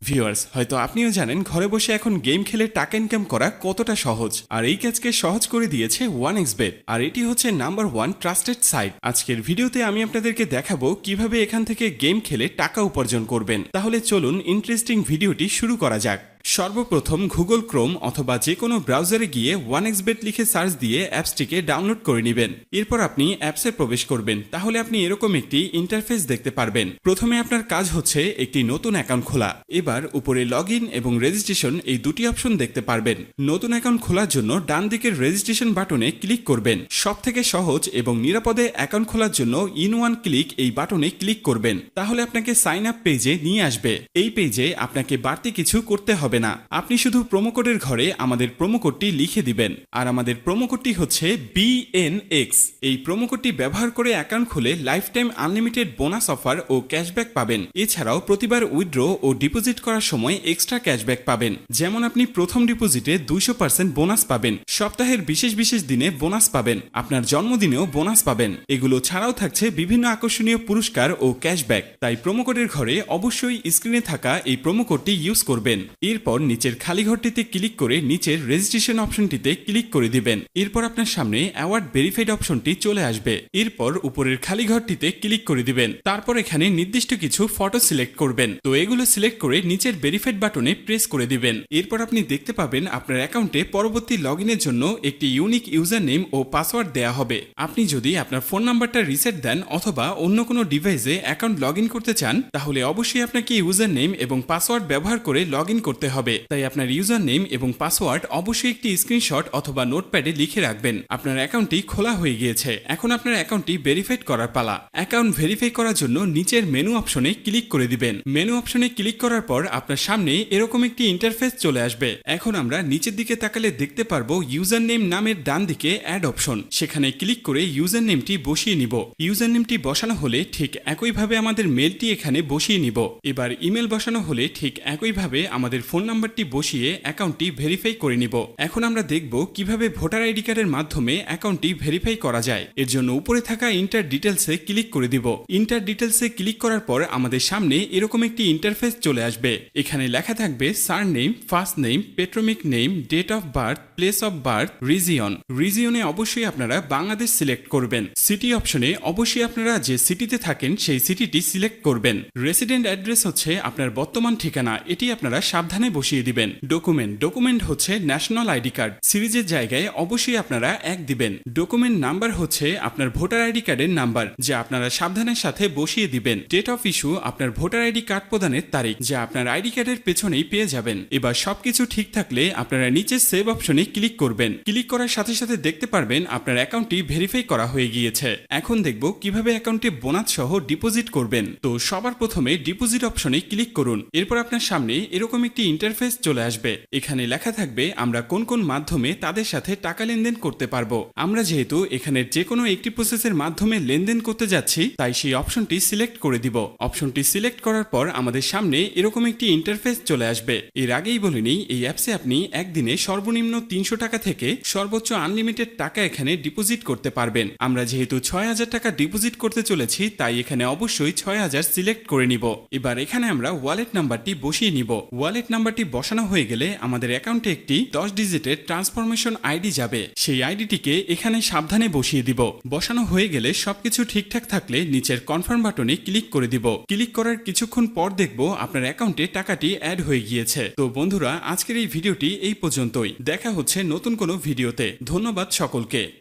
Viewers, হয়তো আপনিও জানেন ঘরে বসে এখন গেম খেলে টাকা ইনকাম করা কতটা সহজ। আর এই কাজকে সহজ করে দিয়েছে 1xBet। আর এটি হচ্ছে নাম্বার 1 ট্রাস্টেড সাইট। আজকের ভিডিওতে আমি আপনাদেরকে দেখাবো কিভাবে এখান থেকে গেম খেলে টাকা উপার্জন করবেন। তাহলে চলুন ইন্টারেস্টিং ভিডিওটি শুরু করা যাক। সর্বপ্রথম গুগল ক্রোম অথবা যে কোনো ব্রাউজারে গিয়ে 1xBet লিখে সার্চ দিয়ে অ্যাপসটিকে ডাউনলোড করে নেবেন। এরপর আপনি অ্যাপসে প্রবেশ করবেন। তাহলে আপনি এরকম একটি ইন্টারফেস দেখতে পারবেন। প্রথমে আপনার কাজ হচ্ছে একটি নতুন অ্যাকাউন্ট খোলা। এবার উপরে লগইন এবং রেজিস্ট্রেশন এই দুটি অপশন দেখতে পারবেন। নতুন অ্যাকাউন্ট খোলার জন্য ডান দিকের রেজিস্ট্রেশন বাটনে ক্লিক করবেন। সবথেকে সহজ এবং নিরাপদে অ্যাকাউন্ট খোলার জন্য ইন ওয়ান ক্লিক এই বাটনে ক্লিক করবেন। তাহলে আপনাকে সাইন আপ পেজে নিয়ে আসবে। এই পেজে আপনাকে বাড়তি কিছু করতে হবে না। আপনি শুধু প্রোমো কোডের ঘরে আমাদের প্রোমো কোডটি লিখে দিবেন। আর আমাদের প্রোমো কোডটি হচ্ছে BNX। এই প্রোমো কোডটি ব্যবহার করে অ্যাকাউন্ট খুলে lifetime unlimited bonus offer ও ক্যাশব্যাক পাবেন। এছাড়াও প্রতিবার উইথড্র ও ডিপোজিট করার সময় এক্সট্রা ক্যাশব্যাক পাবেন। যেমন আপনি প্রথম ডিপোজিটে 200% বোনাস পাবেন, সপ্তাহের বিশেষ বিশেষ দিনে বোনাস পাবেন, আপনার জন্মদিনেও বোনাস পাবেন। এগুলো ছাড়াও থাকছে বিভিন্ন আকর্ষণীয় পুরস্কার ও ক্যাশব্যাক। তাই প্রোমো কোডের ঘরে অবশ্যই স্ক্রিনে থাকা এই প্রোমো কোডটি ইউজ করবেন। এরপর নিচের খালি ঘরটিতে ক্লিক করে নিচের রেজিস্ট্রেশন অপশনটিতে ক্লিক করে দিবেন। এরপর আপনার সামনে অ্যাওয়ার্ড ভেরিফাইড অপশনটি চলে আসবে। এরপর উপরের খালি ঘরটিতে ক্লিক করে দিবেন। তারপর এখানে নির্দিষ্ট কিছু ফটো সিলেক্ট করবেন। তো এগুলো সিলেক্ট করে নিচের ভেরিফাইড বাটনে প্রেস করে দিবেন। এরপর আপনি দেখতে পাবেন আপনার অ্যাকাউন্টে পরবর্তী লগইনের জন্য একটি ইউনিক ইউজার নেম ও পাসওয়ার্ড দেয়া হবে। আপনি যদি আপনার ফোন নাম্বারটা রিসেট দেন অথবা অন্য কোনো ডিভাইসে অ্যাকাউন্ট লগইন করতে চান, তাহলে অবশ্যই আপনাকে ইউজার নেম এবং পাসওয়ার্ড ব্যবহার করে লগইন করতে হবে। তাই আপনার ইউজার নেম এবং পাসওয়ার্ড অবশ্যই একটি স্ক্রিনশট অথবা নোটপ্যাডে লিখে রাখবেন। আপনার অ্যাকাউন্টটি খোলা হয়ে গিয়েছে। এখন আপনার অ্যাকাউন্টটি ভেরিফাইড করার পালা। অ্যাকাউন্ট ভেরিফাই করার জন্য নিচের মেনু অপশনে ক্লিক করে দিবেন। মেনু অপশনে ক্লিক করার পর আপনার সামনে এরকম একটি ইন্টারফেস চলে আসবে। এখন আমরা নিচের দিকে তাকালে দেখতে পারবো ইউজার নেম নামের ডান দিকে অ্যাড অপশন। সেখানে ক্লিক করে ইউজার নেমটি বসিয়ে নিব। ইউজার নেমটি বসানো হলে ঠিক একইভাবে আমাদের মেলটি এখানে বসিয়ে নিব। এবার ইমেল বসানো হলে ঠিক একইভাবে আমাদের ফোন নাম্বারটি বসিয়ে অ্যাকাউন্টটি ভেরিফাই করে নিব। এখন আমরা দেখব কিভাবে ভোটার আইডি কার্ডের মাধ্যমে অ্যাকাউন্টটি ভেরিফাই করা যায়। এর জন্য উপরে থাকা ইন্টার ডিটেলসে ক্লিক করে দিব। ইন্টার ডিটেলসে ক্লিক করার পর আমাদের সামনে এরকম একটি ইন্টারফেস চলে আসবে। এখানে লেখা থাকবে surname, first name, patronymic name, date of birth, place of birth, region. রিজিয়নে অবশ্যই আপনারা বাংলাদেশ সিলেক্ট করবেন। সিটি অপশনে অবশ্যই আপনারা যে সিটিতে থাকেন সেই সিটিটি সিলেক্ট করবেন। রেসিডেন্ট অ্যাড্রেস হচ্ছে আপনার বর্তমান ঠিকানা, এটি আপনারা সাবধানে বসিয়ে দিবেন। ডকুমেন্ট হচ্ছে ন্যাশনাল আইডি কার্ড, সিরিজের জায়গায় অবশ্যই আপনারা 1 দিবেন। ডকুমেন্ট নাম্বার হচ্ছে আপনার ভোটার আইডি কার্ডের নাম্বার, যা আপনারা সাবধানের সাথে বসিয়ে দিবেন। ডেট অফ ইস্যু আপনার ভোটার আইডি কার্ড প্রদানের তারিখ, যা আপনার আইডি কার্ডের পেছনেই পেয়ে যাবেন। এবার সবকিছু ঠিক থাকলে আপনারা নিচে সেভ অপশনে ক্লিক করবেন। ক্লিক করার সাথে সাথে দেখতে পারবেন আপনার অ্যাকাউন্টটি ভেরিফাই করা হয়ে গিয়েছে। এখন দেখব কিভাবে অ্যাকাউন্টে বোনাস সহ ডিপোজিট করবেন। তো সবার প্রথমে ডিপোজিট অপশনে ক্লিক করুন। এরপর আপনার সামনে এরকম একটি ইন্টারফেস চলে আসবে। এখানে লেখা থাকবে আমরা কোন কোন মাধ্যমে তাদের সাথে টাকা লেনদেন করতে পারবো। আমরা যেহেতু এখানে যে কোনো একটি প্রসেসের মাধ্যমে লেনদেন করতে যাচ্ছি, তাই সেই অপশনটি সিলেক্ট করে দিব। অপশনটি সিলেক্ট করার পর আমাদের সামনে এরকম একটি ইন্টারফেস চলে আসবে। এর আগেই বলে নিই, এই অ্যাপসে আপনি একদিনে সর্বনিম্ন 300 টাকা থেকে সর্বোচ্চ আনলিমিটেড টাকা এখানে ডিপোজিট করতে পারবেন। আমরা যেহেতু 6000 টাকা ডিপোজিট করতে চলেছি, তাই এখানে অবশ্যই 6000 সিলেক্ট করে নিব। এবার এখানে আমরা ওয়ালেট নাম্বারটি বসিয়ে নিব। ওয়ালেট নাম্বারটি বসানো হয়ে গেলে আমাদের অ্যাকাউন্টে একটি 10 ডিজিটের ট্রান্সফরমেশন আইডি যাবে। সেই আইডিটিকে এখানে সাবধানে বসিয়ে দিব। বসানো হয়ে গেলে সবকিছু ঠিকঠাক থাকলে নিচের কনফার্ম বাটনে ক্লিক করে দিব। ক্লিক করার কিছুক্ষণ পর দেখব আপনার অ্যাকাউন্টে টাকাটি অ্যাড হয়ে গিয়েছে। তো বন্ধুরা, আজকের এই ভিডিওটি এই পর্যন্তই। দেখা হচ্ছে নতুন কোনো ভিডিওতে। ধন্যবাদ সকলকে।